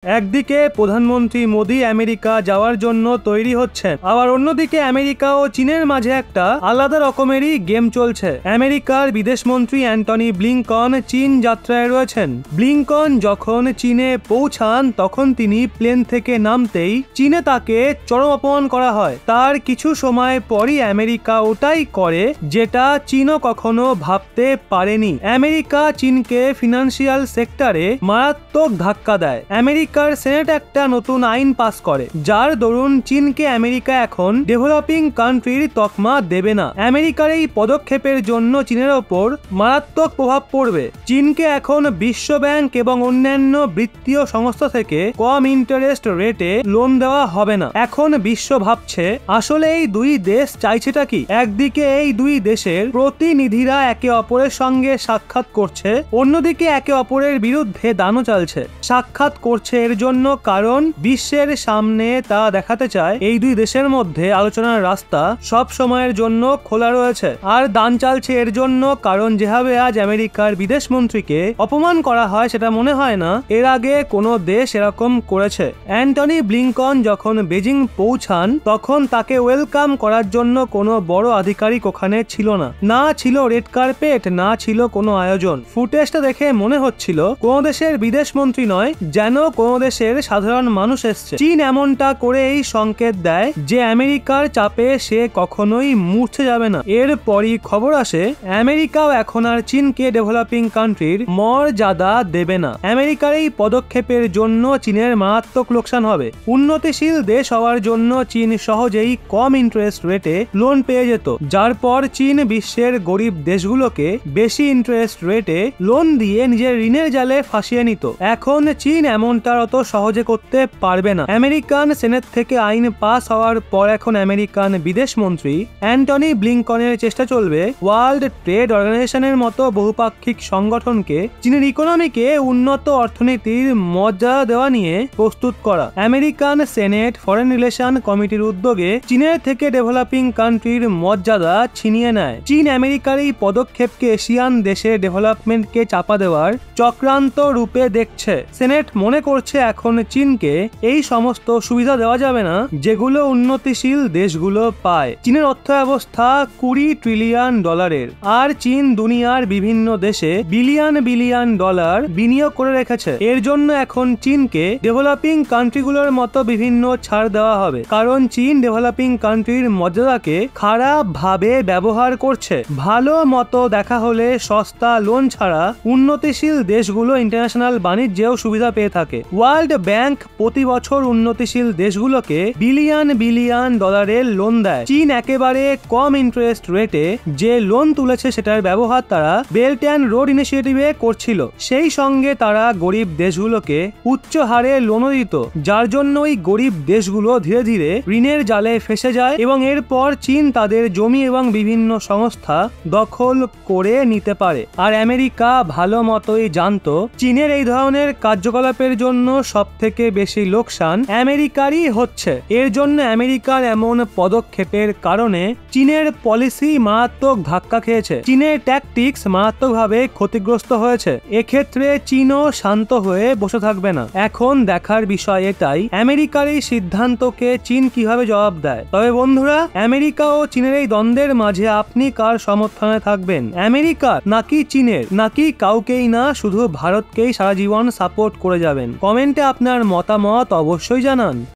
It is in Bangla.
একদিকে প্রধানমন্ত্রী মোদি আমেরিকা যাওয়ার জন্য তৈরি হচ্ছেন, আবার অন্যদিকে আমেরিকা ও চীনের মাঝে একটা আলাদা রকমেরই গেম চলছে। আমেরিকার বিদেশমন্ত্রী অ্যান্টনি ব্লিংকন চীন যাত্রায় রয়েছেন। ব্লিংকন যখন চীনে পৌঁছান তখন তিনি প্লেন থেকে নামতেই চীনে তাকে চরম অপমান করা হয়। তার কিছু সময় পরই আমেরিকা ওটাই করে যেটা চীনও কখনো ভাবতে পারেনি। আমেরিকা চীনকে ফিনান্সিয়াল সেক্টরে মারাত্মক ধাক্কা দেয়। আমেরিকার সেনেট একটা নতুন আইন পাস করে, যার দরুন চীনকে আমেরিকা এখন ডেভেলপিং কান্ট্রির তকমা দেবে না। আমেরিকার এই পদক্ষেপের জন্য চীনের ওপর মারাত্মক প্রভাব পড়বে। চীনকে এখন বিশ্ব ব্যাংক এবং অন্যান্য বিত্তীয় সংস্থা থেকে কম ইন্টারেস্ট রেটে লোন দেওয়া হবে না। এখন বিশ্ব ভাবছে আসলে এই দুই দেশ চাইছেটা কি। একদিকে এই দুই দেশের প্রতিনিধিরা একে অপরের সঙ্গে সাক্ষাৎ করছে, অন্যদিকে একে অপরের বিরুদ্ধে দানও চালছে। সাক্ষাৎ করছে এর জন্য কারণ বিশ্বের সামনে তা দেখাতে চায় এই দুই দেশের মধ্যে আলোচনার রাস্তা সব সময়ের জন্য খোলা রয়েছে। আর দান চালছে এর জন্য কারণ যেভাবে আজ আমেরিকার বিদেশ মন্ত্রীকে অপমান করা হয় সেটা মনে হয় না এর আগে কোনো দেশ এরকম করেছে। অ্যান্টনি ব্লিংকন যখন বেজিং পৌঁছান তখন তাকে ওয়েলকাম করার জন্য কোনো বড় আধিকারিক ওখানে ছিল না। না ছিল রেড কার্পেট, না ছিল কোনো আয়োজন। ফুটেজটা দেখে মনে হচ্ছিল কোন দেশের বিদেশ মন্ত্রী নয়, যেন কোন দেশের সাধারণ মানুষ এসছে। চীন এমনটা করে এই সংকেত দেয় যে আমেরিকার চাপে সে কখনোই মূর্ছে যাবে না। এরপরই খবর আসে আমেরিকাও এখন আর চীনকে ডেভেলপিং কান্ট্রির মর্যাদা দেবে না। আমেরিকার এই পদক্ষেপের জন্য চীনের মারাত্মক লোকসান হবে। উন্নতিশীল দেশ হওয়ার জন্য চীন সহজেই কম ইন্টারেস্ট রেটে লোন পেয়ে যেত, যার পর চীন বিশ্বের গরিব দেশগুলোকে বেশি ইন্টারেস্ট রেটে লোন দিয়ে নিজের ঋণের জালে ফাঁসিয়ে নিত। এখন চীন এমনটা অত সহজে করতে পারবে না। আমেরিকান সেনেট থেকে আইন পাস হওয়ার পর এখন আমেরিকান বিদেশ মন্ত্রী অ্যান্টনি ব্লিংকনের চেষ্টা চলবে ওয়ার্ল্ড ট্রেড অর্গানাইজেশনের মতো বহুপাক্ষিক সংগঠনকে চীনের ইকোনমিকে উন্নত অর্থনীতির মর্যাদা দেওয়া নিয়ে প্রস্তুত করা। আমেরিকান সেনেট ফরেন রিলেশন কমিটির উদ্যোগে চীনের থেকে ডেভেলপিং কান্ট্রির মর্যাদা ছিনিয়ে নেয়। চীন আমেরিকার এই পদক্ষেপকে এশিয়ান দেশের ডেভেলপমেন্টকে চাপা দেওয়ার চক্রান্ত রূপে দেখছে। সেনেট মনে করছে এখন চীনকে এই সমস্ত সুবিধা দেওয়া যাবে না যেগুলো উন্নতিশীল দেশগুলো পায়। চীনের অর্থ ব্যবস্থা $20 ট্রিলিয়ন, আর চীন দুনিয়ার বিভিন্ন দেশে বিলিয়ন বিলিয়ন ডলার বিনিয়োগ করে রেখেছে। এর জন্য এখন চীনকে ডেভেলপিং কান্ট্রিগুলোর মতো বিভিন্ন ছাড় দেওয়া হবে, কারণ চীন ডেভেলপিং কান্ট্রির মর্যাদাকে খারাপ ভাবে ব্যবহার করছে। ভালো মতো দেখা হলে সস্তা লোন ছাড়া উন্নতিশীল দেশগুলো ইন্টারন্যাশনাল বাণিজ্যেও সুবিধা পেয়ে থাকে। ওয়ার্ল্ড ব্যাংক প্রতি বছর উন্নতিশীল দেশগুলোকে বিলিয়ন বিলিয়ন ডলারের লোন দেয়। চীন একেবারে কম ইন্টারেস্ট রেটে যে লোন তুলেছে সেটার ব্যবহার তারা বেল্ট অ্যান্ড রোড ইনিশিয়েটিভে করছিল। সেই সঙ্গে তারা গরিব দেশগুলোকে উচ্চ হারে লোনও দিত, যার জন্য ওই গরিব দেশগুলো ধীরে ধীরে ঋণের জালে ফেসে যায় এবং এরপর চীন তাদের জমি এবং বিভিন্ন সংস্থা দখল করে নিতে পারে। আর আমেরিকা ভালো মতোই জানতো চীনের এই ধরনের কার্যকলাপের জন্য সব থেকে বেশি লোকসান আমেরিকারই হচ্ছে। এর জন্য আমেরিকার এমন পদক্ষেপের কারণে চীনের পলিসি মারাত্মক ধাক্কা খেয়েছে। চীনের ট্যাকটিক্স মারাত্মকভাবে ক্ষতিগ্রস্ত হয়েছে। এক্ষেত্রে চীনও শান্ত হয়ে বসে থাকবে না। এখন দেখার বিষয় এটাই আমেরিকার এই সিদ্ধান্তকে চীন কিভাবে জবাব দেয়। তবে বন্ধুরা, আমেরিকা ও চীনের এই দ্বন্দ্বের মাঝে আপনি কার সমর্থনে থাকবেন? আমেরিকার নাকি চীনের, নাকি কাউকেই না শুধু ভারতকেই সারা জীবন সাপোর্ট করে যাবেন? কমেন্টে আপনার মতামত অবশ্যই জানান।